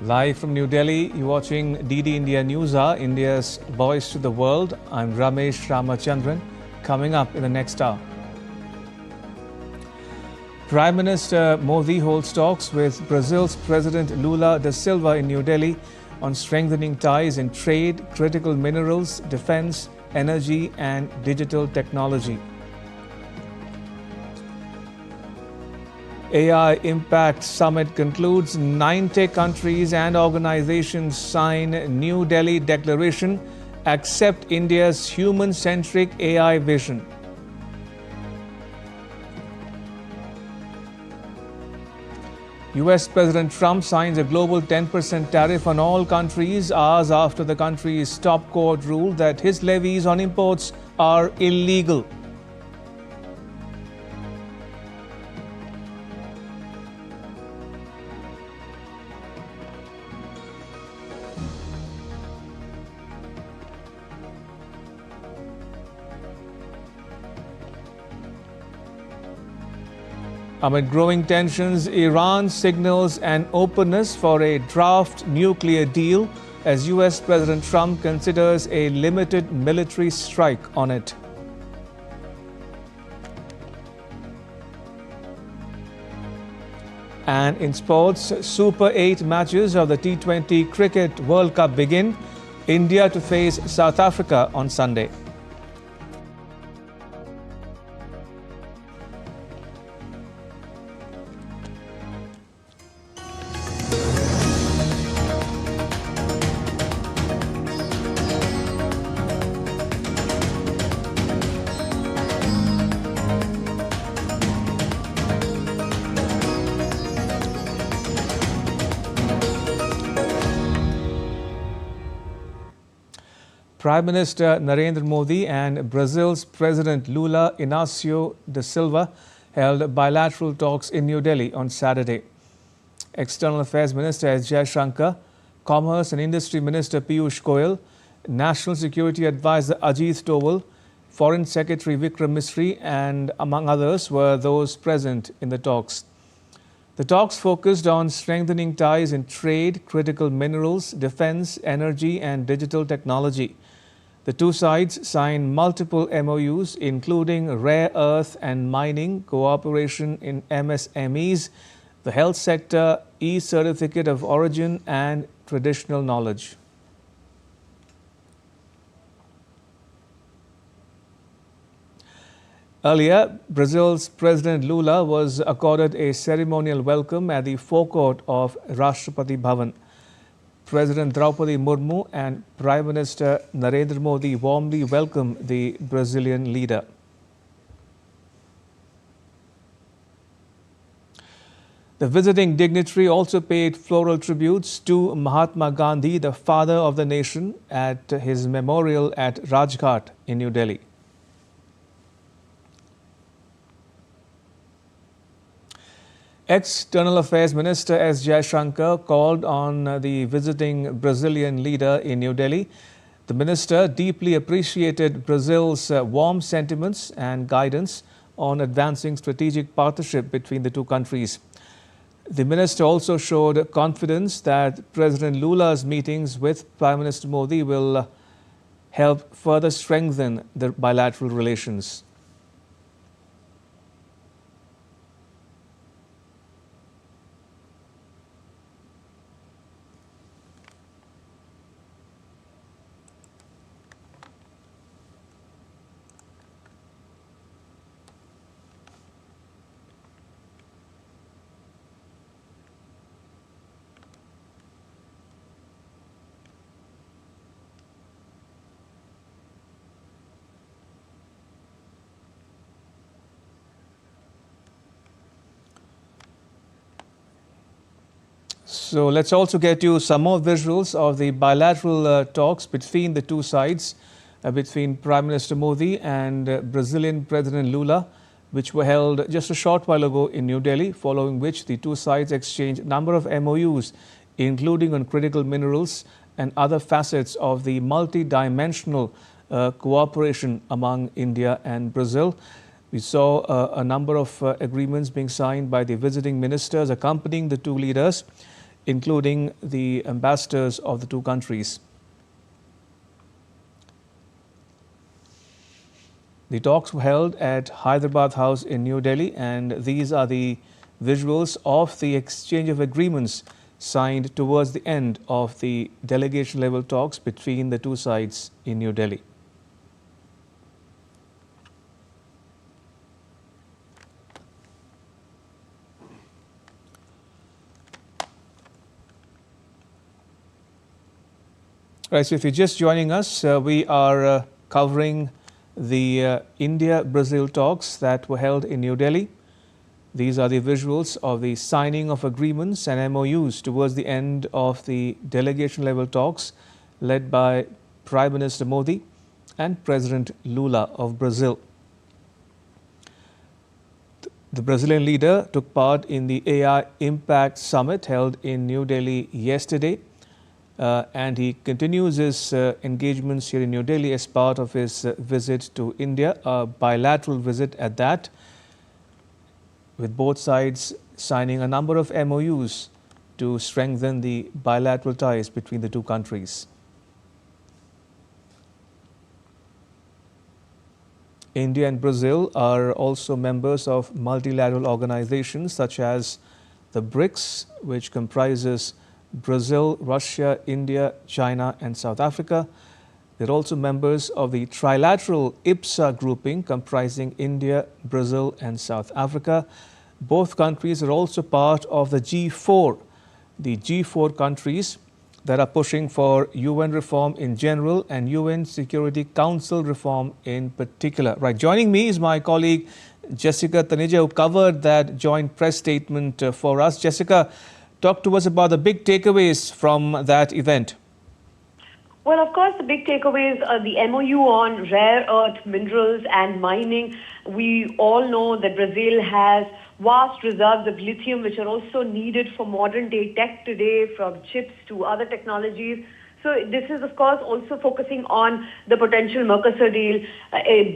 Live from New Delhi, you're watching DD India News Hour, India's voice to the world. I'm Ramesh Ramachandran. Coming up in the next hour. Prime Minister Modi holds talks with Brazil's President Lula da Silva in New Delhi on strengthening ties in trade, critical minerals, defense, energy and digital technology. AI Impact Summit concludes. 90 countries and organizations sign New Delhi Declaration, accept India's human-centric AI vision. US President Trump signs a global 10% tariff on all countries hours after the country's top court ruled that his levies on imports are illegal. Amid growing tensions, Iran signals an openness for a draft nuclear deal as US President Trump considers a limited military strike on it. And in sports, Super 8 matches of the T20 Cricket World Cup begin. India to face South Africa on Sunday. Prime Minister Narendra Modi and Brazil's President Lula Inácio da Silva held bilateral talks in New Delhi on Saturday. External Affairs Minister S. Jaishankar, Commerce and Industry Minister Piyush Goyal, National Security Advisor Ajit Doval, Foreign Secretary Vikram Misri and among others were those present in the talks. The talks focused on strengthening ties in trade, critical minerals, defense, energy and digital technology. The two sides signed multiple MOUs, including rare earth and mining, cooperation in MSMEs, the health sector, e-certificate of origin and traditional knowledge. Earlier, Brazil's President Lula was accorded a ceremonial welcome at the forecourt of Rashtrapati Bhavan. President Draupadi Murmu and Prime Minister Narendra Modi warmly welcomed the Brazilian leader. The visiting dignitary also paid floral tributes to Mahatma Gandhi, the father of the nation, at his memorial at Rajghat in New Delhi. External Affairs Minister S. Jaishankar called on the visiting Brazilian leader in New Delhi. The minister deeply appreciated Brazil's warm sentiments and guidance on advancing strategic partnership between the two countries. The minister also showed confidence that President Lula's meetings with Prime Minister Modi will help further strengthen the bilateral relations. So let's also get you some more visuals of the bilateral talks between the two sides, between Prime Minister Modi and Brazilian President Lula, which were held just a short while ago in New Delhi, following which the two sides exchanged a number of MOUs, including on critical minerals and other facets of the multi-dimensional cooperation among India and Brazil. We saw a number of agreements being signed by the visiting ministers accompanying the two leaders. including the ambassadors of the two countries. The talks were held at Hyderabad House in New Delhi, and these are the visuals of the exchange of agreements signed towards the end of the delegation-level talks between the two sides in New Delhi. Right, so if you're just joining us, we are covering the India-Brazil talks that were held in New Delhi. These are the visuals of the signing of agreements and MOUs towards the end of the delegation-level talks led by Prime Minister Modi and President Lula of Brazil. The Brazilian leader took part in the AI Impact Summit held in New Delhi yesterday. And he continues his engagements here in New Delhi as part of his visit to India, a bilateral visit at that, with both sides signing a number of MOUs to strengthen the bilateral ties between the two countries. India and Brazil are also members of multilateral organizations such as the BRICS, which comprises Brazil, Russia, India, China, and South Africa. They're also members of the trilateral IPSA grouping comprising India, Brazil, and South Africa. Both countries are also part of the G4, the G4 countries that are pushing for UN reform in general and UN Security Council reform in particular. Right, joining me is my colleague Jessica Taneja, who covered that joint press statement for us. Jessica, talk to us about the big takeaways from that event. Well, of course, the big takeaways are the MOU on rare earth minerals and mining. We all know that Brazil has vast reserves of lithium, which are also needed for modern day tech today, from chips to other technologies. So this is, of course, also focusing on the potential Mercosur deal.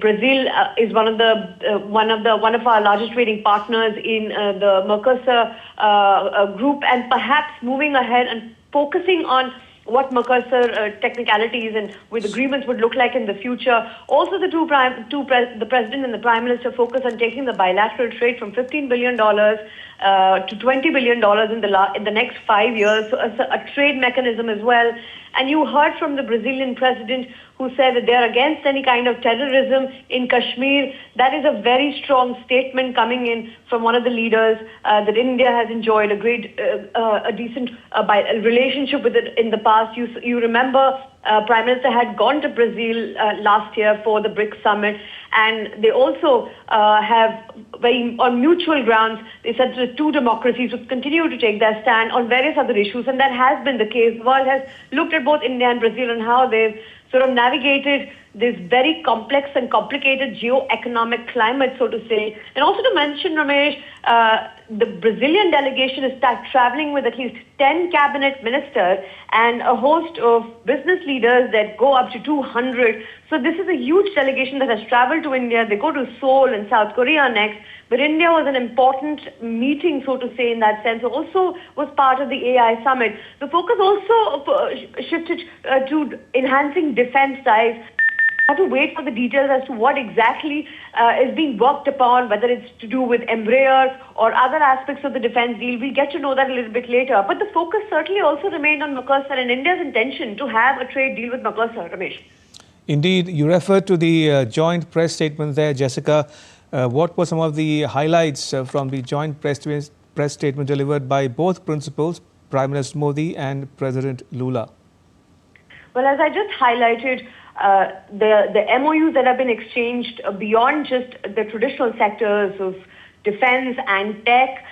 Brazil is one of our largest trading partners in the Mercosur group, and perhaps moving ahead and focusing on what Mercosur technicalities and with agreements would look like in the future. Also, the president and the prime minister focus on taking the bilateral trade from $15 billion to $20 billion in the next 5 years, so a trade mechanism as well. And you heard from the Brazilian president, who said that they're against any kind of terrorism in Kashmir. That is a very strong statement coming in from one of the leaders, that India has enjoyed a decent relationship with it in the past. You remember Prime Minister had gone to Brazil last year for the BRICS summit, and they also have on mutual grounds, they said the two democracies would continue to take their stand on various other issues, and that has been the case. The world has looked at both India and Brazil and how they've sort of navigated this very complex and complicated geo-economic climate, so to say. And also to mention, Ramesh, the Brazilian delegation is traveling with at least 10 cabinet ministers and a host of business leaders that go up to 200. So this is a huge delegation that has traveled to India. They go to Seoul and South Korea next. But India was an important meeting, so to say, in that sense. It also was part of the AI summit. The focus also shifted to enhancing defense ties. Have to wait for the details as to what exactly is being worked upon, whether it's to do with Embraer or other aspects of the defense deal. We'll get to know that a little bit later. But the focus certainly also remained on Mercosur and India's intention to have a trade deal with Mercosur, Ramesh. Indeed, you referred to the joint press statement there, Jessica. What were some of the highlights from the joint press statement delivered by both principals, Prime Minister Modi and President Lula? Well, as I just highlighted, the MOUs that have been exchanged beyond just the traditional sectors of defense and tech,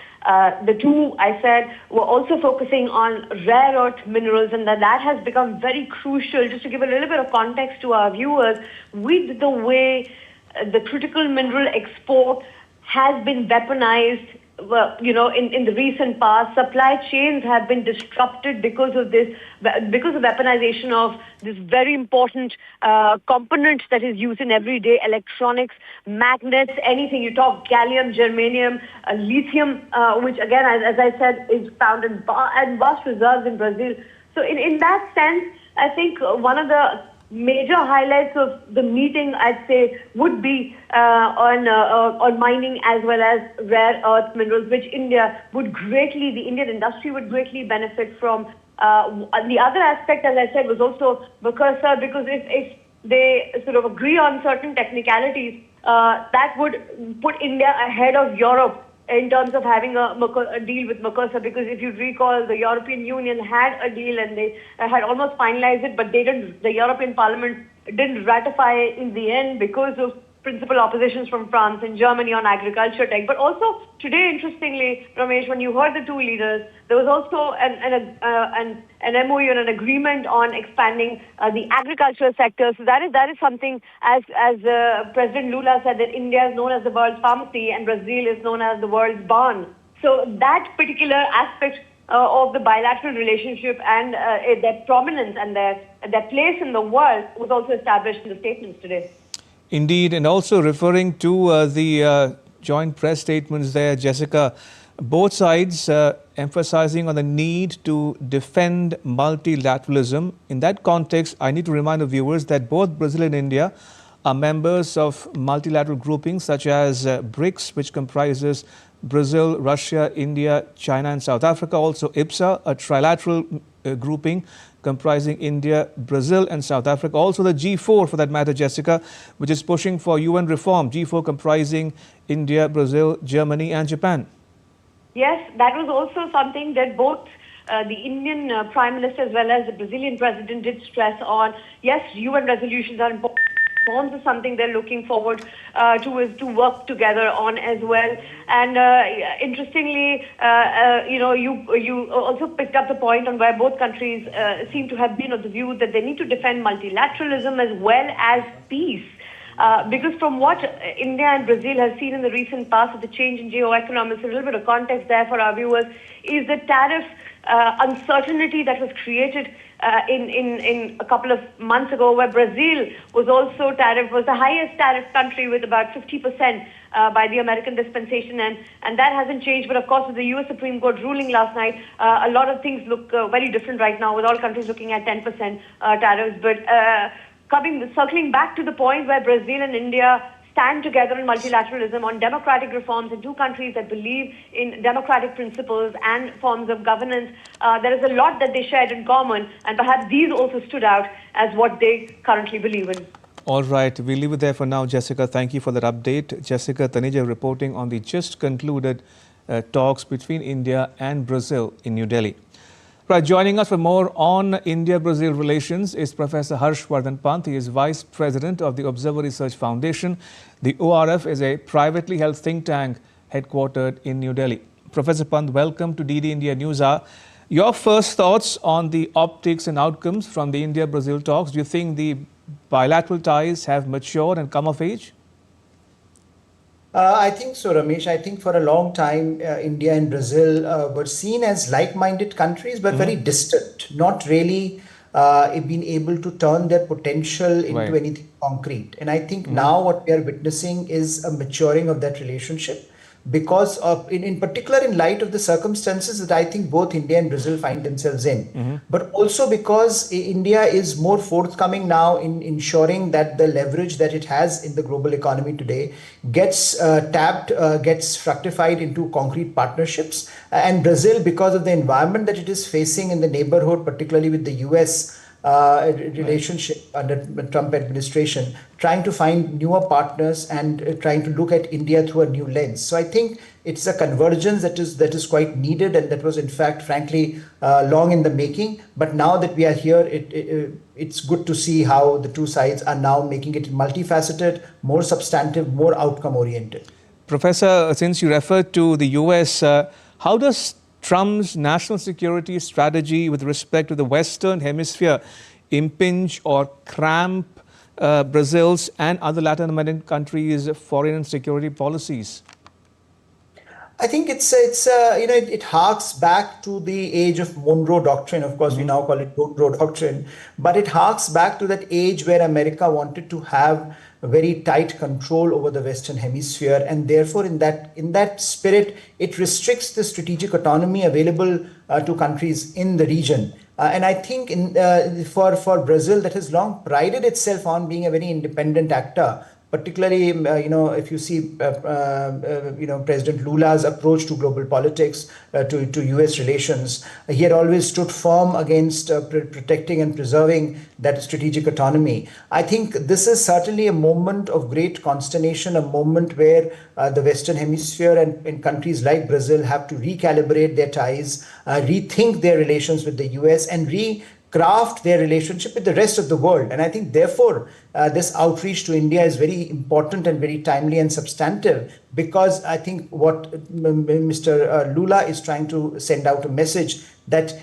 the two, I said, were also focusing on rare earth minerals, and that has become very crucial. Just to give a little bit of context to our viewers, with the way the critical mineral export has been weaponized well, in the recent past, supply chains have been disrupted because of this, because of weaponization of this very important component that is used in everyday electronics, magnets, anything. You talk gallium, germanium, lithium, which again, as I said, is found in vast reserves in Brazil. So in that sense, I think one of the major highlights of the meeting, I'd say, would be on mining as well as rare earth minerals, which the Indian industry would greatly benefit from. The other aspect, as I said, was also because if they sort of agree on certain technicalities, that would put India ahead of Europe in terms of having a deal with Mercosur, because if you recall, the European Union had a deal and they had almost finalized it, but the European Parliament didn't ratify it in the end because of principal oppositions from France and Germany on agriculture tech. But also today, interestingly, Ramesh, when you heard the two leaders, there was also an MOU and an agreement on expanding the agricultural sector. So that is something, as President Lula said, that India is known as the world's pharmacy and Brazil is known as the world's barn. So that particular aspect of the bilateral relationship and their prominence and their place in the world was also established in the statements today. Indeed, and also referring to the joint press statements there, Jessica, both sides emphasizing on the need to defend multilateralism. In that context, I need to remind the viewers that both Brazil and India are members of multilateral groupings such as BRICS, which comprises Brazil, Russia, India, China and South Africa. Also IPSA, a trilateral grouping comprising India, Brazil and South Africa. Also the G4, for that matter, Jessica, which is pushing for UN reform. G4 comprising India, Brazil, Germany and Japan. Yes, that was also something that both the Indian Prime Minister as well as the Brazilian President did stress on. Yes, UN resolutions are important. Reforms is something they're looking forward to work together on as well. And interestingly, you also picked up the point on where both countries seem to have been of the view that they need to defend multilateralism as well as peace. Because from what India and Brazil have seen in the recent past with the change in geoeconomics, a little bit of context there for our viewers, is the tariff uncertainty that was created in a couple of months ago, where Brazil was the highest tariff country with about 50% by the American dispensation, and that hasn't changed. But of course, with the US Supreme Court ruling last night, a lot of things look very different right now, with all countries looking at 10% tariffs. But circling back to the point where Brazil and India stand together in multilateralism on democratic reforms in two countries that believe in democratic principles and forms of governance, there is a lot that they shared in common, and perhaps these also stood out as what they currently believe in. All right, we'll leave it there for now, Jessica. Thank you for that update. Jessica Taneja reporting on the just concluded talks between India and Brazil in New Delhi. Right, joining us for more on India-Brazil relations is Professor Harshvardhan Pant. He is Vice President of the Observer Research Foundation. The ORF is a privately held think tank headquartered in New Delhi. Professor Pant, welcome to DD India News Hour. Your first thoughts on the optics and outcomes from the India-Brazil talks. Do you think the bilateral ties have matured and come of age? I think so, Ramesh. I think for a long time, India and Brazil were seen as like-minded countries, but very distant, not really been able to turn their potential into anything concrete. And I think now what we are witnessing is a maturing of that relationship, because of, in particular, in light of the circumstances that I think both India and Brazil find themselves in, but also because India is more forthcoming now in ensuring that the leverage that it has in the global economy today gets tapped, gets fructified into concrete partnerships. And Brazil, because of the environment that it is facing in the neighborhood, particularly with the US relationship under the Trump administration, trying to find newer partners and trying to look at India through a new lens. So I think it's a convergence that is quite needed, and that was in fact, frankly, long in the making. But now that we are here, it's good to see how the two sides are now making it multifaceted, more substantive, more outcome oriented. Professor, since you referred to the US, how does Trump's national security strategy with respect to the Western Hemisphere impinge or cramp Brazil's and other Latin American countries' foreign and security policies? I think it harks back to the age of Monroe Doctrine. Of course, we now call it Monroe Doctrine, but it harks back to that age where America wanted to have a very tight control over the Western Hemisphere, and therefore, in that spirit, it restricts the strategic autonomy available to countries in the region. And I think for Brazil, that has long prided itself on being a very independent actor. Particularly, if you see, President Lula's approach to global politics, to U.S. relations, he had always stood firm against protecting and preserving that strategic autonomy. I think this is certainly a moment of great consternation, a moment where the Western Hemisphere and countries like Brazil have to recalibrate their ties, rethink their relations with the U.S. and craft their relationship with the rest of the world. And I think, therefore, this outreach to India is very important and very timely and substantive, because I think what Mr. Lula is trying to send out a message that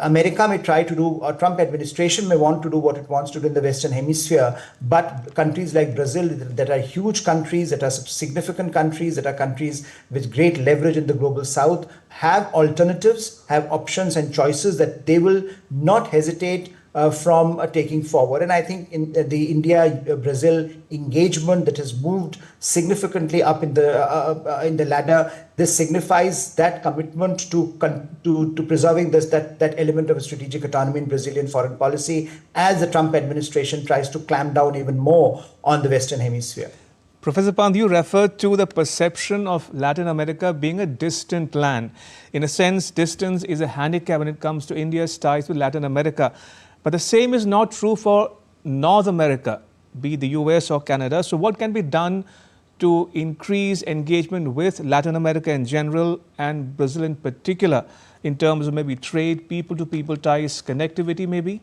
America may try to do, or Trump administration may want to do what it wants to do in the Western Hemisphere, but countries like Brazil, that are huge countries, that are significant countries, that are countries with great leverage in the global south, have alternatives, have options and choices that they will not hesitate from taking forward. And I think in the India-Brazil engagement that has moved significantly up in the ladder, this signifies that commitment to preserving that element of a strategic autonomy in Brazilian foreign policy, as the Trump administration tries to clamp down even more on the Western Hemisphere. Professor Pant, you referred to the perception of Latin America being a distant land. In a sense, distance is a handicap when it comes to India's ties with Latin America. But the same is not true for North America, be it the US or Canada. So what can be done to increase engagement with Latin America in general and Brazil in particular, in terms of maybe trade, people-to-people ties, connectivity maybe?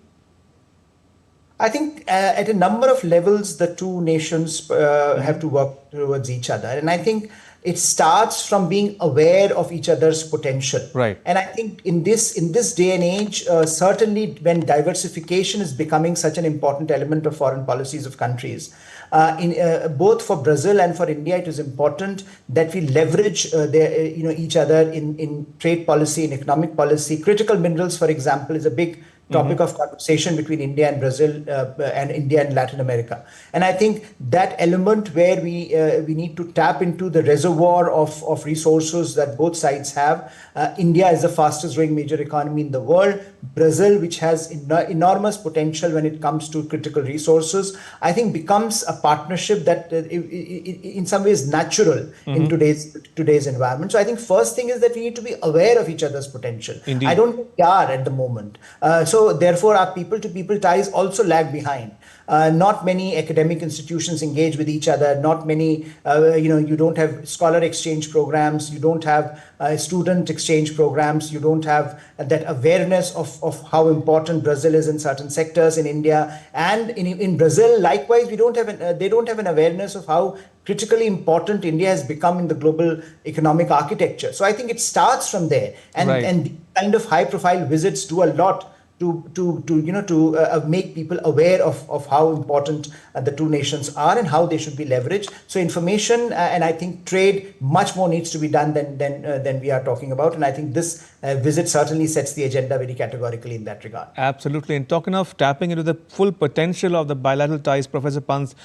I think at a number of levels, the two nations have to work towards each other. And I think it starts from being aware of each other's potential. Right. And I think in this day and age, certainly when diversification is becoming such an important element of foreign policies of countries, both for Brazil and for India, it is important that we leverage each other in trade policy, in economic policy. Critical minerals, for example, is a big topic of conversation between India and Brazil, and India and Latin America. And I think that element where we need to tap into the reservoir of resources that both sides have. India is the fastest growing major economy in the world. Brazil, which has enormous potential when it comes to critical resources, I think becomes a partnership that in some ways natural in today's environment. So I think first thing is that we need to be aware of each other's potential. Indeed. I don't think we are at the moment. So therefore, our people-to-people ties also lag behind. Not many academic institutions engage with each other. Not many, you don't have scholar exchange programs. You don't have student exchange programs. You don't have that awareness of how important Brazil is in certain sectors in India. And in Brazil, likewise, they don't have an awareness of how critically important India has become in the global economic architecture. So I think it starts from there. And, right. and kind of high-profile visits do a lot to make people aware of how important the two nations are and how they should be leveraged. So information and I think trade, much more needs to be done than we are talking about. And I think this visit certainly sets the agenda very categorically in that regard. Absolutely. And talking of tapping into the full potential of the bilateral ties, Professor Pant,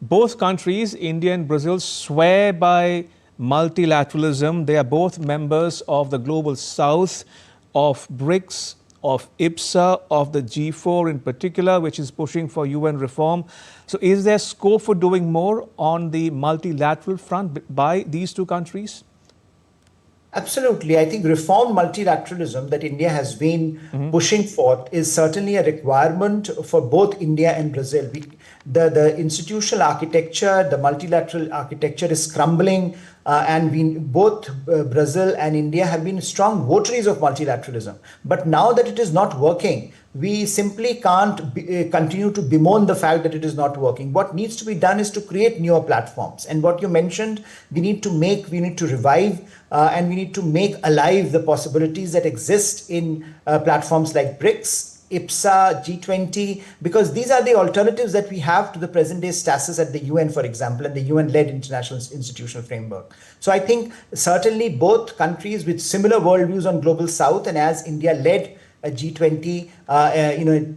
both countries, India and Brazil, swear by multilateralism. They are both members of the Global South, of BRICS, of IPSA, of the G4 in particular, which is pushing for UN reform. So is there scope for doing more on the multilateral front by these two countries? Absolutely. I think reform multilateralism that India has been pushing forth is certainly a requirement for both India and Brazil. The institutional architecture, the multilateral architecture is crumbling, and both Brazil and India have been strong votaries of multilateralism. But now that it is not working, we simply can't continue to bemoan the fact that it is not working. What needs to be done is to create newer platforms. And what you mentioned, we need to revive and we need to make alive the possibilities that exist in platforms like BRICS, IPSA, G20, because these are the alternatives that we have to the present day status at the UN, for example, and the UN-led international institutional framework. So I think certainly both countries with similar worldviews on global South, and as India led a G20,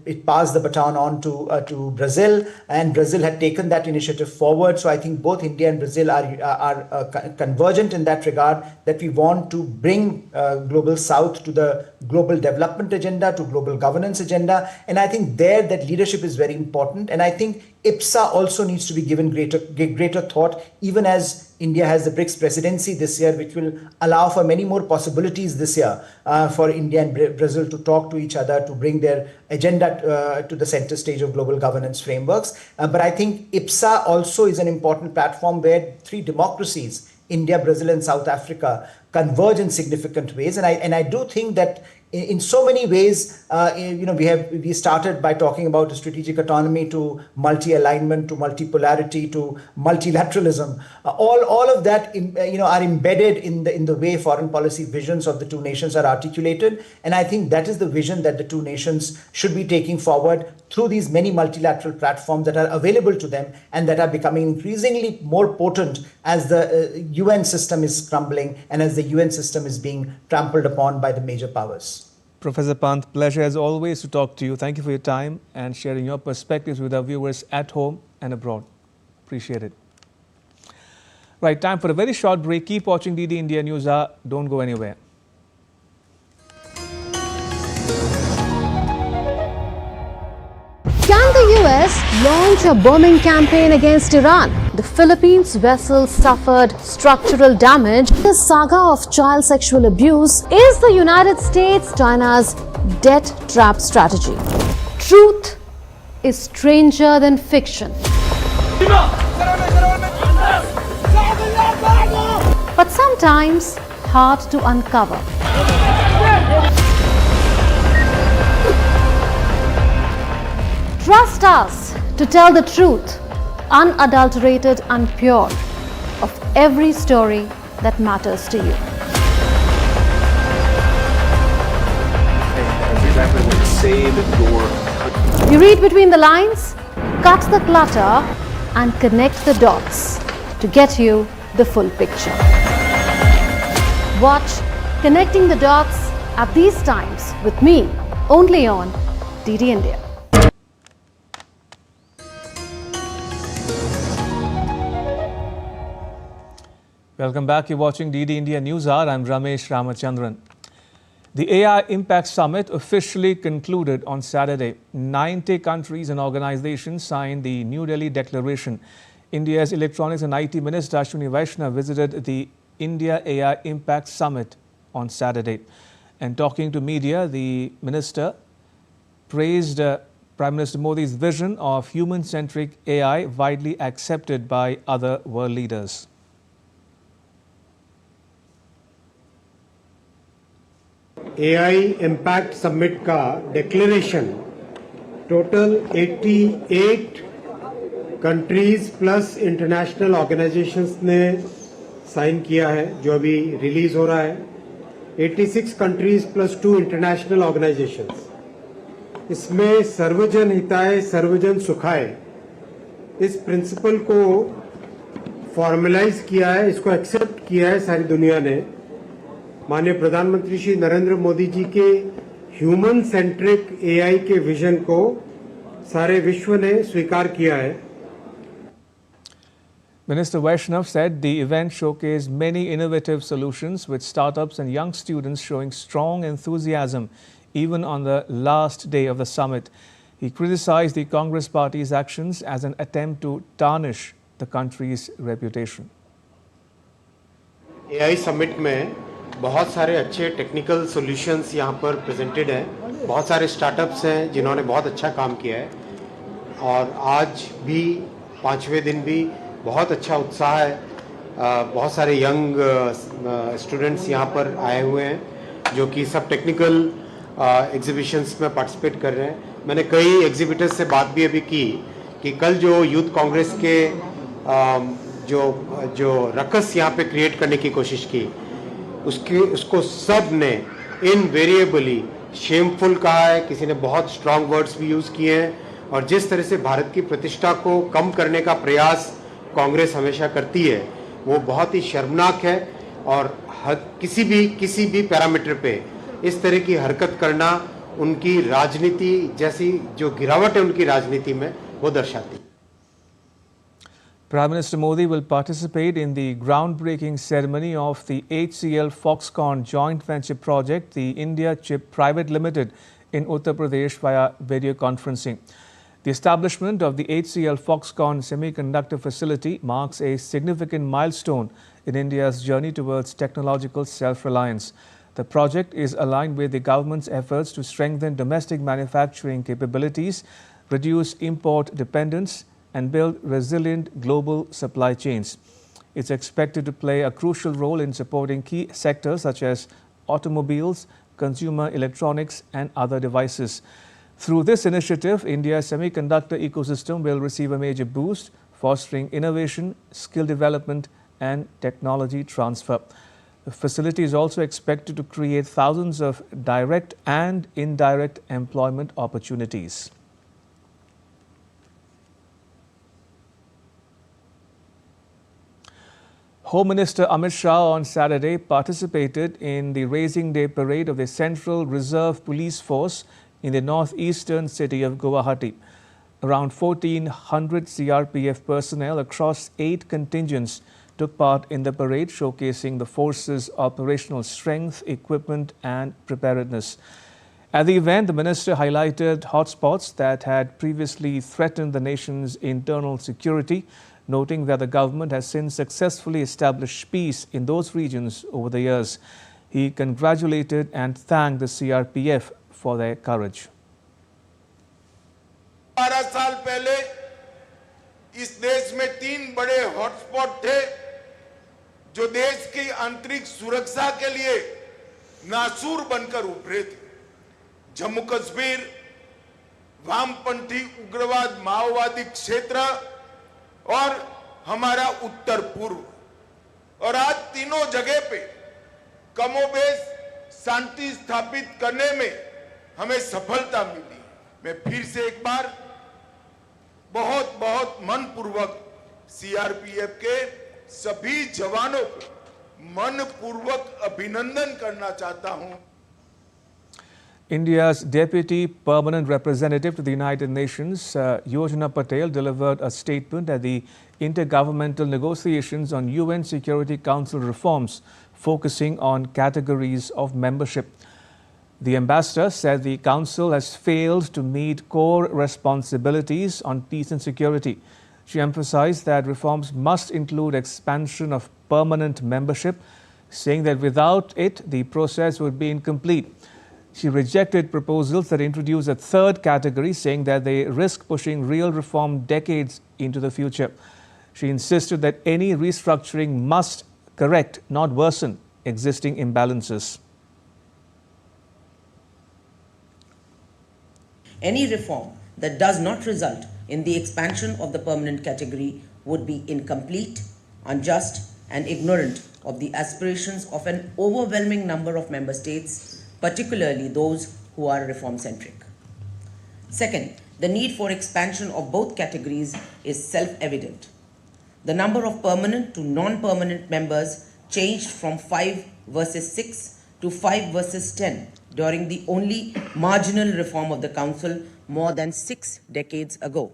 it passed the baton on to Brazil, and Brazil had taken that initiative forward. So I think both India and Brazil are convergent in that regard, that we want to bring global South to the global development agenda, to global governance agenda. And I think there that leadership is very important. And I think IPSA also needs to be given greater thought, even as India has the BRICS presidency this year, which will allow for many more possibilities this year for India and Brazil to talk to each other, to bring their agenda to the center stage of global governance frameworks. But I think IPSA also is an important platform where three democracies, India, Brazil, and South Africa, converge in significant ways. And I do think that in so many ways, we started by talking about strategic autonomy, to multi-alignment, to multipolarity, to multilateralism. All of that, are embedded in the way foreign policy visions of the two nations are articulated. And I think that is the vision that the two nations should be taking forward through these many multilateral platforms that are available to them, and that are becoming increasingly more potent as the UN system is crumbling and as the UN system is being trampled upon by the major powers. Professor Pant, pleasure as always to talk to you. Thank you for your time and sharing your perspectives with our viewers at home and abroad. Appreciate it. Right, time for a very short break. Keep watching DD India News Hour. Don't go anywhere. Can the US launch a bombing campaign against Iran? The Philippines vessel suffered structural damage. The saga of child sexual abuse is the United States China's debt trap strategy. Truth is stranger than fiction. But sometimes hard to uncover. Trust us to tell the truth, unadulterated and pure, of every story that matters to you. You read between the lines, cut the clutter, and connect the dots to get you the full picture. Watch Connecting the Dots at these times with me, only on DD India. Welcome back. You're watching DD India News Hour. I'm Ramesh Ramachandran. The AI Impact Summit officially concluded on Saturday. 90 countries and organizations signed the New Delhi Declaration. India's Electronics and IT Minister Ashwini Vaishnaw visited the India AI Impact Summit on Saturday. And talking to media, the minister praised Prime Minister Modi's vision of human-centric AI, widely accepted by other world leaders. AI impact summit का declaration total 88 countries plus international organisations ने sign किया है, जो अभी release हो रहा है. 86 countries plus 2 international organisations. इसमें सर्वजन हिताय सर्वजन सुखाय इस प्रिंसिपल को फॉर्मलाइज किया है, इसको एक्सेप्ट किया है सारी दुनिया ने. माननीय प्रधानमंत्री श्री नरेंद्र मोदी जी के ह्यूमन सेंट्रिक एआई के विजन को सारे विश्व ने स्वीकार किया है. Minister Vaishnav said the event showcased many innovative solutions, with startups and young students showing strong enthusiasm even on the last day of the summit. He criticized the Congress party's actions as an attempt to tarnish the country's reputation. AI summit में बहुत सारे अच्छे technical solutions यहाँ पर presented हैं. बहुत सारे startups हैं जिन्होंने बहुत अच्छा काम किया है, और आज भी 5वें दिन भी बहुत अच्छा उत्साह है. बहुत सारे यंग स्टूडेंट्स यहाँ पर आए हुए हैं जो कि सब टेक्निकल एग्जीबिशंस में पार्टिसिपेट कर रहे हैं. मैंने कई एग्जीबिटर्स से बात भी अभी की कि कल जो यूथ कांग्रेस के जो रकस यहाँ पे क्रिएट करने की कोशिश की, उसको सब ने इनवेरिएबली शेमफुल कहा है, किसी ने बहुत स्ट्रांग वर्ड्स भी यूज़ किए हैं, और जिस तरह से भारत की प्रतिष्ठा को कम करने का प्रयास कांग्रेस हमेशा करती है वो बहुत ही शर्मनाक है। और किसी भी पैरामीटर पे इस तरह की हरकत करना उनकी राजनीति जैसी जो गिरावट है उनकी राजनीति में वो दर्शाती है। Prime Minister Modi will participate in the groundbreaking ceremony of the HCL Foxconn joint venture project, the India Chip Private Limited, in Uttar Pradesh via video conferencing. The establishment of the HCL Foxconn semiconductor facility marks a significant milestone in India's journey towards technological self-reliance. The project is aligned with the government's efforts to strengthen domestic manufacturing capabilities, reduce import dependence, and build resilient global supply chains. It's expected to play a crucial role in supporting key sectors such as automobiles, consumer electronics, and other devices. Through this initiative, India's semiconductor ecosystem will receive a major boost, fostering innovation, skill development, and technology transfer. The facility is also expected to create thousands of direct and indirect employment opportunities. Home Minister Amit Shah on Saturday participated in the Raising Day parade of the Central Reserve Police Force in the northeastern city of Guwahati. Around 1,400 CRPF personnel across 8 contingents took part in the parade, showcasing the force's operational strength, equipment, and preparedness. At the event, the minister highlighted hotspots that had previously threatened the nation's internal security, noting that the government has since successfully established peace in those regions over the years. He congratulated and thanked the CRPF for their courage. 12 साल पहले इस देश में 3 बड़े hotspot थे जो देश की आंतरिक सुरक्षा के लिए नासूर बनकर उभरे थे। जम्मू कश्मीर, वामपंथी उग्रवाद माओवादी क्षेत्र और हमारा उत्तर पूर्व। और आज तीनों जगह पे कमोबेश शांति स्थापित करने में हमें सफलता मिली। मैं फिर से एक बार बहुत बहुत मनपूर्वक सीआरपीएफ के सभी जवानों को मनपूर्वक अभिनंदन करना चाहता हूं। India's Deputy Permanent Representative to the United Nations, Yojana Patel, delivered a statement at the intergovernmental negotiations on UN Security Council reforms, focusing on categories of membership. The ambassador said the Council has failed to meet core responsibilities on peace and security. She emphasized that reforms must include expansion of permanent membership, saying that without it, the process would be incomplete. She rejected proposals that introduce a third category, saying that they risk pushing real reform decades into the future. She insisted that any restructuring must correct, not worsen, existing imbalances. Any reform that does not result in the expansion of the permanent category would be incomplete, unjust, and ignorant of the aspirations of an overwhelming number of member states, particularly those who are reform-centric. Second, the need for expansion of both categories is self-evident. The number of permanent to non-permanent members changed from 5 versus 6 to 5 versus 10 during the only marginal reform of the Council more than 6 decades ago.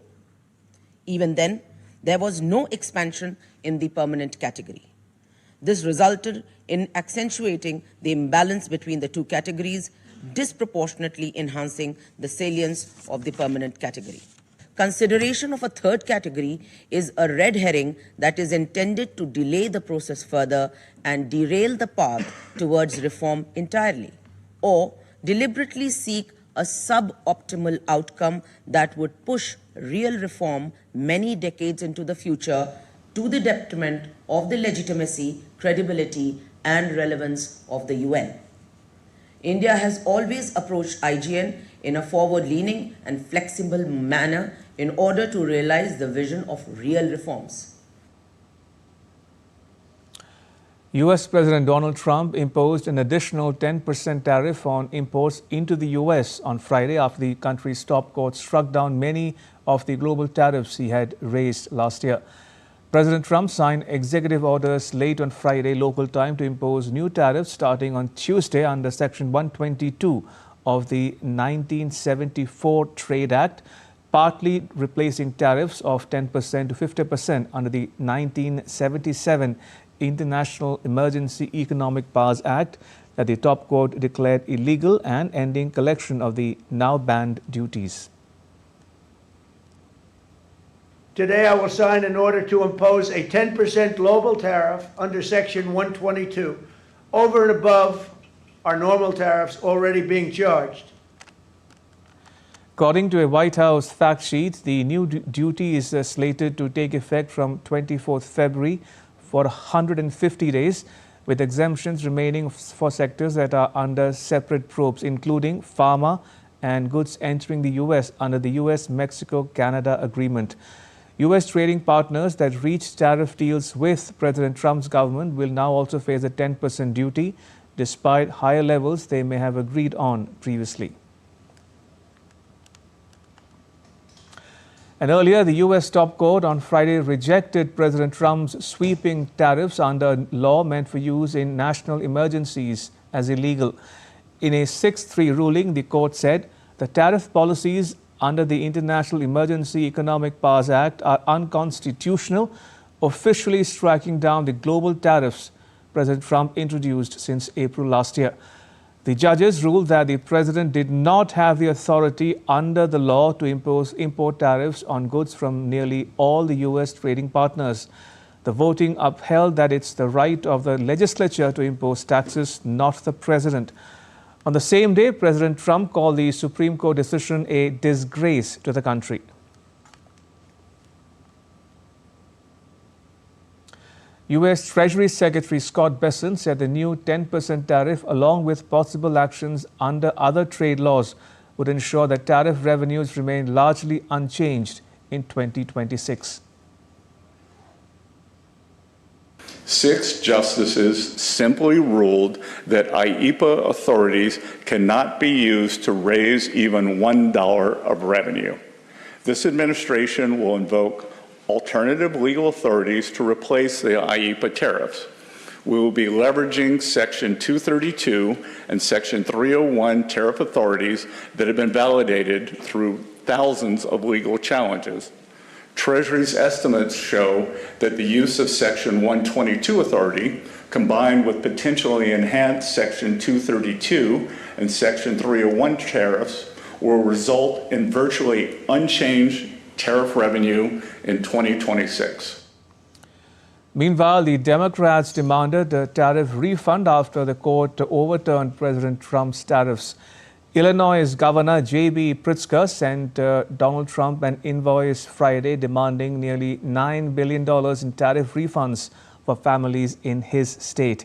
Even then, there was no expansion in the permanent category. This resulted in accentuating the imbalance between the two categories, disproportionately enhancing the salience of the permanent category. Consideration of a third category is a red herring that is intended to delay the process further and derail the path towards reform entirely, or deliberately seek a suboptimal outcome that would push real reform many decades into the future to the detriment of the legitimacy, credibility, and relevance of the UN. India has always approached IGN in a forward-leaning and flexible manner in order to realize the vision of real reforms. U.S. President Donald Trump imposed an additional 10% tariff on imports into the U.S. on Friday after the country's top court struck down many of the global tariffs he had raised last year. President Trump signed executive orders late on Friday local time to impose new tariffs starting on Tuesday under Section 122 of the 1974 Trade Act, partly replacing tariffs of 10% to 50% under the 1977 International Emergency Economic Powers Act that the top court declared illegal and ending collection of the now banned duties. Today I will sign an order to impose a 10% global tariff under Section 122 over and above our normal tariffs already being charged. According to a White House fact sheet, the new duty is slated to take effect from 24th February for 150 days, with exemptions remaining for sectors that are under separate probes, including pharma and goods entering the U.S. under the U.S.-Mexico-Canada agreement. U.S. trading partners that reached tariff deals with President Trump's government will now also face a 10% duty, despite higher levels they may have agreed on previously. And earlier, the U.S. top court on Friday rejected President Trump's sweeping tariffs under law meant for use in national emergencies as illegal. In a 6-3 ruling, the court said the tariff policies under the International Emergency Economic Powers Act are unconstitutional, officially striking down the global tariffs President Trump introduced since April last year. The judges ruled that the president did not have the authority under the law to impose import tariffs on goods from nearly all the U.S. trading partners. The voting upheld that it's the right of the legislature to impose taxes, not the president. On the same day, President Trump called the Supreme Court decision a disgrace to the country. U.S. Treasury Secretary Scott Bessent said the new 10% tariff, along with possible actions under other trade laws, would ensure that tariff revenues remain largely unchanged in 2026. 6 justices simply ruled that IEEPA authorities cannot be used to raise even $1 of revenue. This administration will invoke alternative legal authorities to replace the IEEPA tariffs. We will be leveraging Section 232 and Section 301 tariff authorities that have been validated through thousands of legal challenges. Treasury's estimates show that the use of Section 122 authority, combined with potentially enhanced Section 232 and Section 301 tariffs, will result in virtually unchanged tariff revenue in 2026. Meanwhile, the Democrats demanded a tariff refund after the court overturned President Trump's tariffs. Illinois Governor J.B. Pritzker sent Donald Trump an invoice Friday demanding nearly $9 billion in tariff refunds for families in his state.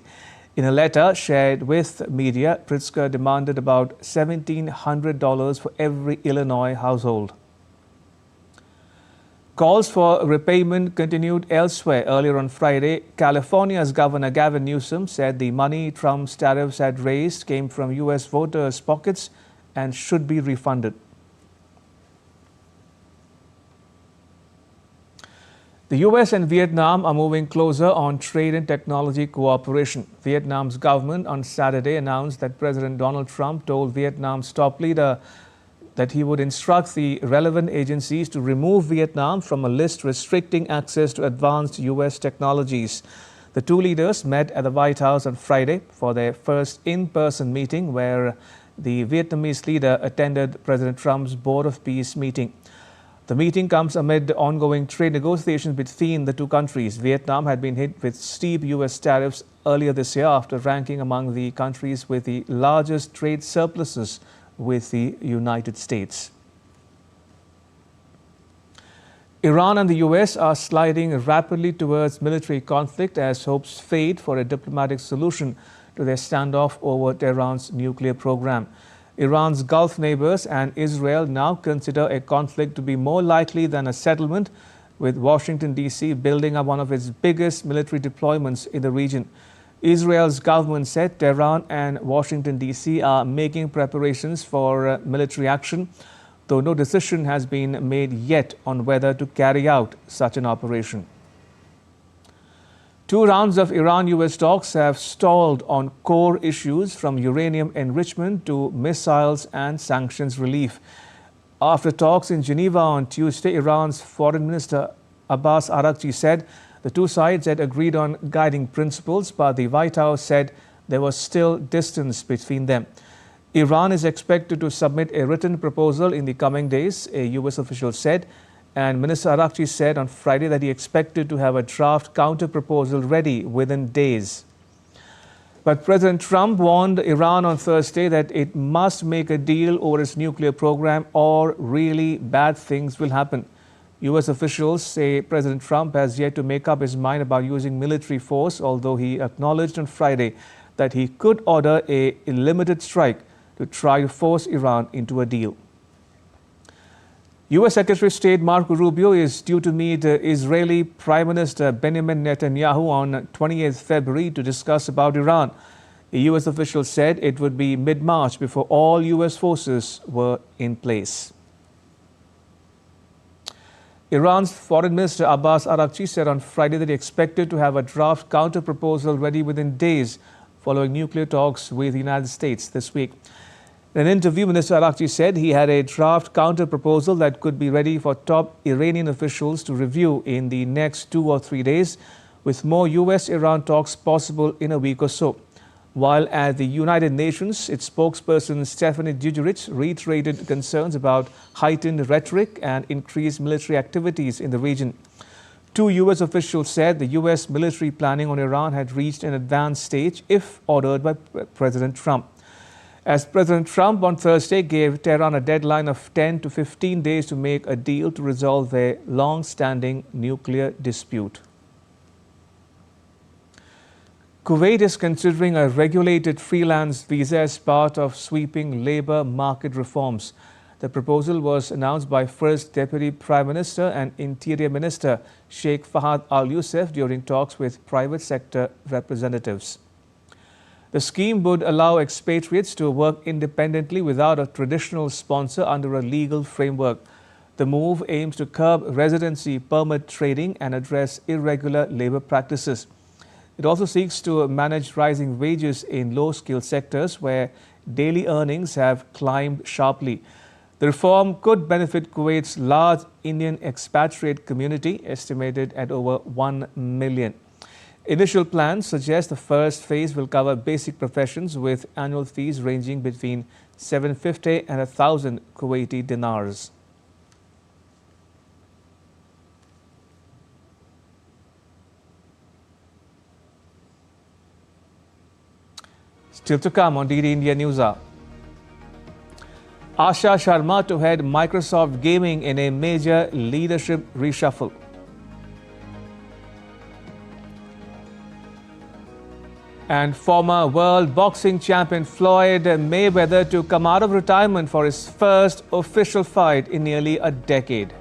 In a letter shared with media, Pritzker demanded about $1,700 for every Illinois household. Calls for repayment continued elsewhere. Earlier on Friday, California's Governor Gavin Newsom said the money Trump's tariffs had raised came from U.S. voters' pockets and should be refunded. The U.S. and Vietnam are moving closer on trade and technology cooperation. Vietnam's government on Saturday announced that President Donald Trump told Vietnam's top leader that he would instruct the relevant agencies to remove Vietnam from a list restricting access to advanced U.S. technologies. The two leaders met at the White House on Friday for their first in-person meeting, where the Vietnamese leader attended President Trump's Board of Peace meeting. The meeting comes amid ongoing trade negotiations between the two countries. Vietnam had been hit with steep U.S. tariffs earlier this year after ranking among the countries with the largest trade surpluses with the United States. Iran and the U.S. are sliding rapidly towards military conflict as hopes fade for a diplomatic solution to their standoff over Tehran's nuclear program. Iran's Gulf neighbors and Israel now consider a conflict to be more likely than a settlement, with Washington, D.C. building up one of its biggest military deployments in the region. Israel's government said Tehran and Washington, D.C. are making preparations for military action, though no decision has been made yet on whether to carry out such an operation. 2 rounds of Iran-US talks have stalled on core issues from uranium enrichment to missiles and sanctions relief. After talks in Geneva on Tuesday, Iran's Foreign Minister Abbas Araghchi said the 2 sides had agreed on guiding principles, but the White House said there was still distance between them. Iran is expected to submit a written proposal in the coming days, a U.S. official said, and Minister Araghchi said on Friday that he expected to have a draft counter-proposal ready within days. But President Trump warned Iran on Thursday that it must make a deal over its nuclear program or really bad things will happen. U.S. officials say President Trump has yet to make up his mind about using military force, although he acknowledged on Friday that he could order a limited strike to try to force Iran into a deal. U.S. Secretary of State Marco Rubio is due to meet Israeli Prime Minister Benjamin Netanyahu on 28th February to discuss about Iran. A U.S. official said it would be mid-March before all U.S. forces were in place. Iran's Foreign Minister Abbas Araghchi said on Friday that he expected to have a draft counter-proposal ready within days following nuclear talks with the United States this week. In an interview, Minister Araghchi said he had a draft counter-proposal that could be ready for top Iranian officials to review in the next 2 or 3 days, with more U.S.-Iran talks possible in a week or so. While at the United Nations, its spokesperson Stephanie Dujarric reiterated concerns about heightened rhetoric and increased military activities in the region. 2 U.S. officials said the U.S. military planning on Iran had reached an advanced stage if ordered by President Trump. As President Trump on Thursday gave Tehran a deadline of 10 to 15 days to make a deal to resolve their long-standing nuclear dispute. Kuwait is considering a regulated freelance visa as part of sweeping labor market reforms. The proposal was announced by First Deputy Prime Minister and Interior Minister Sheikh Fahad Al Youssef during talks with private sector representatives. The scheme would allow expatriates to work independently without a traditional sponsor under a legal framework. The move aims to curb residency permit trading and address irregular labor practices. It also seeks to manage rising wages in low-skilled sectors where daily earnings have climbed sharply. The reform could benefit Kuwait's large Indian expatriate community, estimated at over 1 million. Initial plans suggest the first phase will cover basic professions with annual fees ranging between 750 and 1,000 Kuwaiti dinars. Still to come on DD India News Hour. Asha Sharma to head Microsoft Gaming in a major leadership reshuffle. And former world boxing champion Floyd Mayweather to come out of retirement for his first official fight in nearly a decade.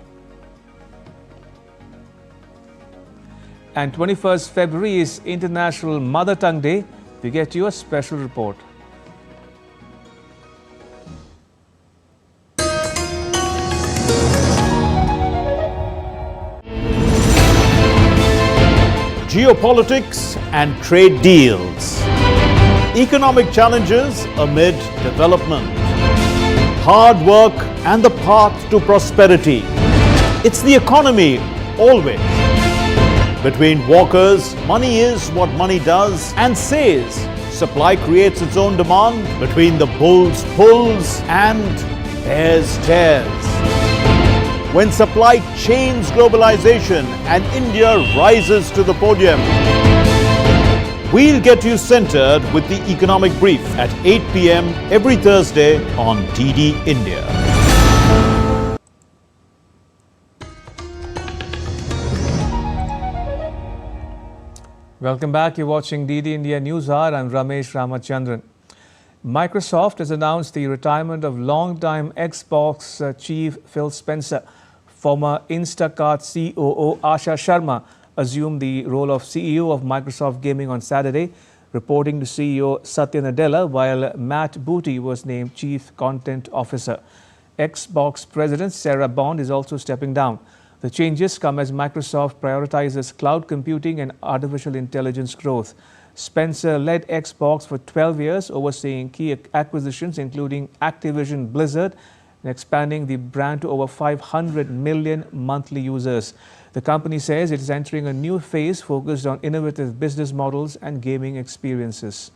And 21st February is International Mother Tongue Day. We get you a special report. Geopolitics and trade deals. Economic challenges amid development. Hard work and the path to prosperity. It's the economy always. Between walkers, money is what money does and says. Supply creates its own demand. Between the bulls pulls and bears tears. When supply chains globalization and India rises to the podium. We'll get you centered with the Economic Brief at 8 p.m. every Thursday on DD India. Welcome back. You're watching DD India News Hour. I'm Ramesh Ramachandran. Microsoft has announced the retirement of longtime Xbox chief Phil Spencer. Former Instacart COO Asha Sharma assumed the role of CEO of Microsoft Gaming on Saturday. reporting to CEO Satya Nadella, while Matt Booty was named Chief Content Officer. Xbox President Sarah Bond is also stepping down. The changes come as Microsoft prioritizes cloud computing and artificial intelligence growth. Spencer led Xbox for 12 years, overseeing key acquisitions including Activision Blizzard and expanding the brand to over 500 million monthly users. The company says it is entering a new phase focused on innovative business models and gaming experiences.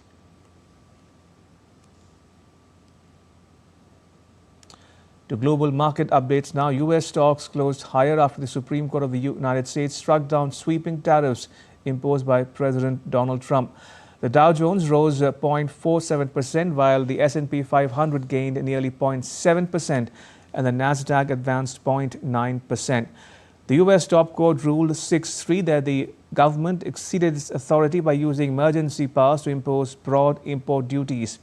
To global market updates now, U.S. stocks closed higher after the Supreme Court of the United States struck down sweeping tariffs imposed by President Donald Trump. The Dow Jones rose 0.47%, while the S&P 500 gained nearly 0.7% and the Nasdaq advanced 0.9%. The U.S. top court ruled 6-3 that the government exceeded its authority by using emergency powers to impose broad import duties.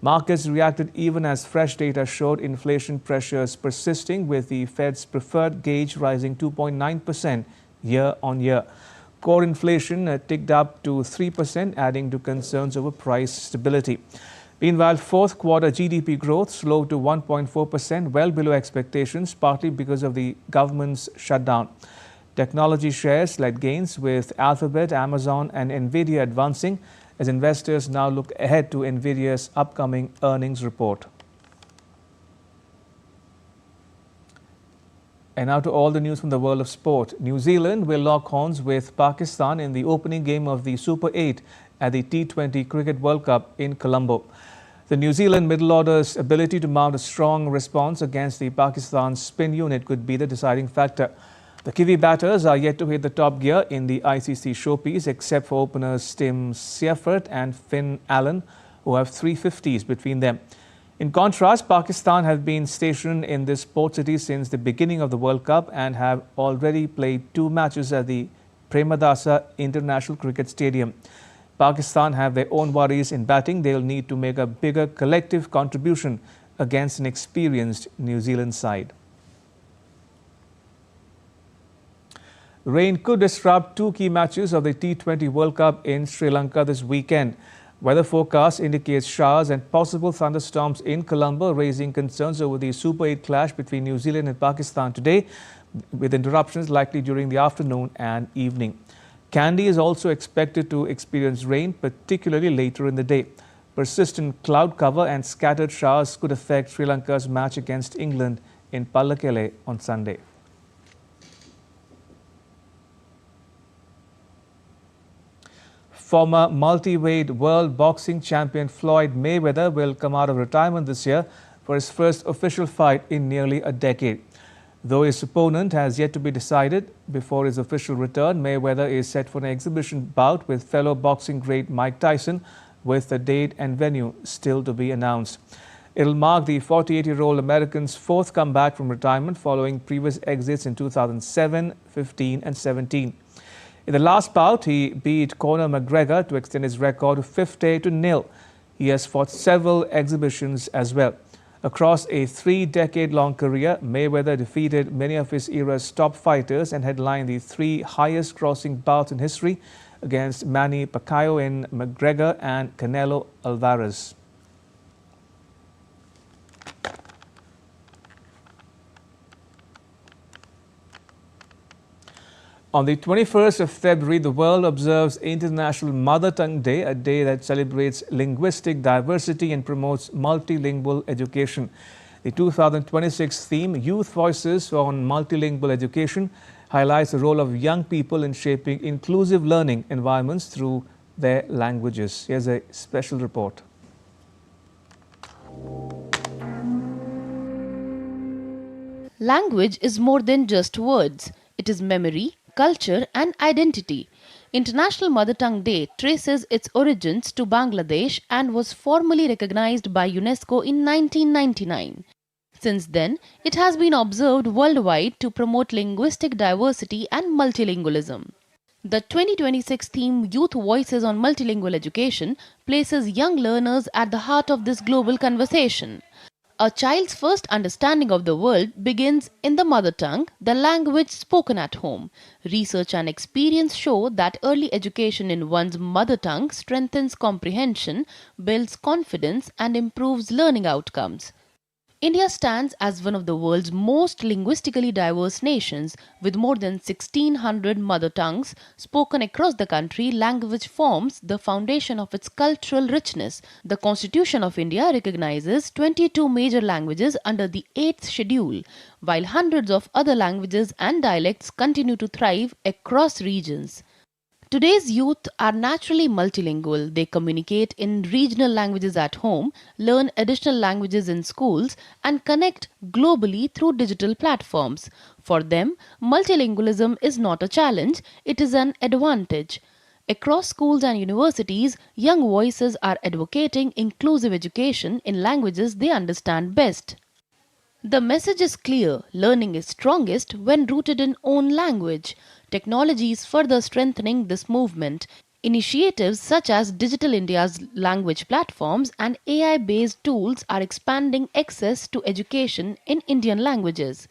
Markets reacted even as fresh data showed inflation pressures persisting, with the Fed's preferred gauge rising 2.9% year on year. Core inflation ticked up to 3%, adding to concerns over price stability. Meanwhile, fourth quarter GDP growth slowed to 1.4%, well below expectations, partly because of the government's shutdown. Technology shares led gains, with Alphabet, Amazon and Nvidia advancing as investors now look ahead to Nvidia's upcoming earnings report. And now to all the news from the world of sport. New Zealand will lock horns with Pakistan in the opening game of the Super 8 at the T20 Cricket World Cup in Colombo. The New Zealand middle order's ability to mount a strong response against the Pakistan spin unit could be the deciding factor. The Kiwi batters are yet to hit the top gear in the ICC showpiece, except for openers Tim Seifert and Finn Allen, who have 350s between them. In contrast, Pakistan have been stationed in this port city since the beginning of the World Cup and have already played 2 matches at the Premadasa International Cricket Stadium. Pakistan have their own worries in batting. They'll need to make a bigger collective contribution against an experienced New Zealand side. Rain could disrupt 2 key matches of the T20 World Cup in Sri Lanka this weekend. Weather forecast indicates showers and possible thunderstorms in Colombo, raising concerns over the Super 8 clash between New Zealand and Pakistan today, with interruptions likely during the afternoon and evening. Kandy is also expected to experience rain, particularly later in the day. Persistent cloud cover and scattered showers could affect Sri Lanka's match against England in Pallekele on Sunday. Former multi-weight world boxing champion Floyd Mayweather will come out of retirement this year for his first official fight in nearly a decade. Though his opponent has yet to be decided before his official return, Mayweather is set for an exhibition bout with fellow boxing great Mike Tyson, with the date and venue still to be announced. It'll mark the 48-year-old American's 4th comeback from retirement following previous exits in 2007, 15 and 17. In the last bout, he beat Conor McGregor to extend his record to 50-0. He has fought several exhibitions as well. Across a 3-decade-long career, Mayweather defeated many of his era's top fighters and headlined the 3 highest-grossing bouts in history against Manny Pacquiao in McGregor and Canelo Alvarez. On the 21st of February, the world observes International Mother Tongue Day, a day that celebrates linguistic diversity and promotes multilingual education. The 2026 theme, Youth Voices on Multilingual Education, highlights the role of young people in shaping inclusive learning environments through their languages. Here's a special report. Language is more than just words. It is memory, culture and identity. International Mother Tongue Day traces its origins to Bangladesh and was formally recognized by UNESCO in 1999. Since then, it has been observed worldwide to promote linguistic diversity and multilingualism. The 2026 theme, Youth Voices on Multilingual Education, places young learners at the heart of this global conversation. A child's first understanding of the world begins in the mother tongue, the language spoken at home. Research and experience show that early education in one's mother tongue strengthens comprehension, builds confidence, and improves learning outcomes. India stands as one of the world's most linguistically diverse nations. With more than 1,600 mother tongues spoken across the country, language forms the foundation of its cultural richness. The Constitution of India recognizes 22 major languages under the 8th schedule, while hundreds of other languages and dialects continue to thrive across regions. Today's youth are naturally multilingual. They communicate in regional languages at home, learn additional languages in schools, and connect globally through digital platforms. For them, multilingualism is not a challenge, it is an advantage. Across schools and universities, young voices are advocating inclusive education in languages they understand best. The message is clear: learning is strongest when rooted in own language. Technology is further strengthening this movement. Initiatives such as Digital India's language platforms and AI-based tools are expanding access to education in Indian languages.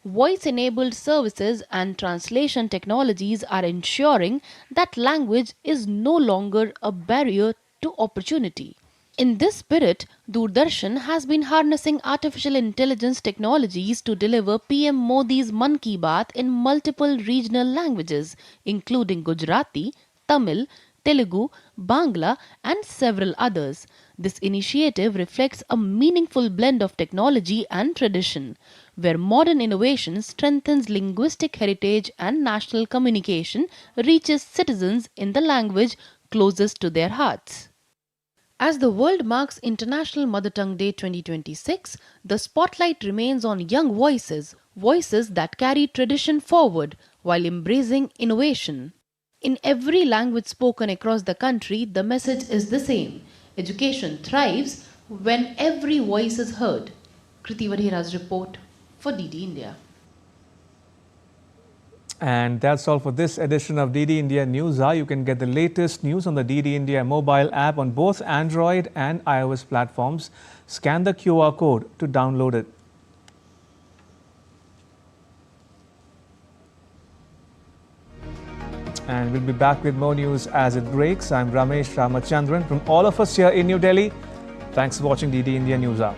Voice-enabled services and translation technologies are ensuring that language is no longer a barrier to opportunity. In this spirit, Doordarshan has been harnessing artificial intelligence technologies to deliver PM Modi's Mann Ki Baat in multiple regional languages, including Gujarati, Tamil, Telugu, Bangla, and several others. This initiative reflects a meaningful blend of technology and tradition, where modern innovation strengthens linguistic heritage and national communication reaches citizens in the language closest to their hearts. As the world marks International Mother Tongue Day 2026, the spotlight remains on young voices, voices that carry tradition forward while embracing innovation. In every language spoken across the country, the message is the same: education thrives when every voice is heard. Kriti Vadhera's report for DD India. And that's all for this edition of DD India News Hour. You can get the latest news on the DD India mobile app on both Android and iOS platforms. Scan the QR code to download it. And we'll be back with more news as it breaks. I'm Ramesh Ramachandran. From all of us here in New Delhi, thanks for watching DD India News Hour.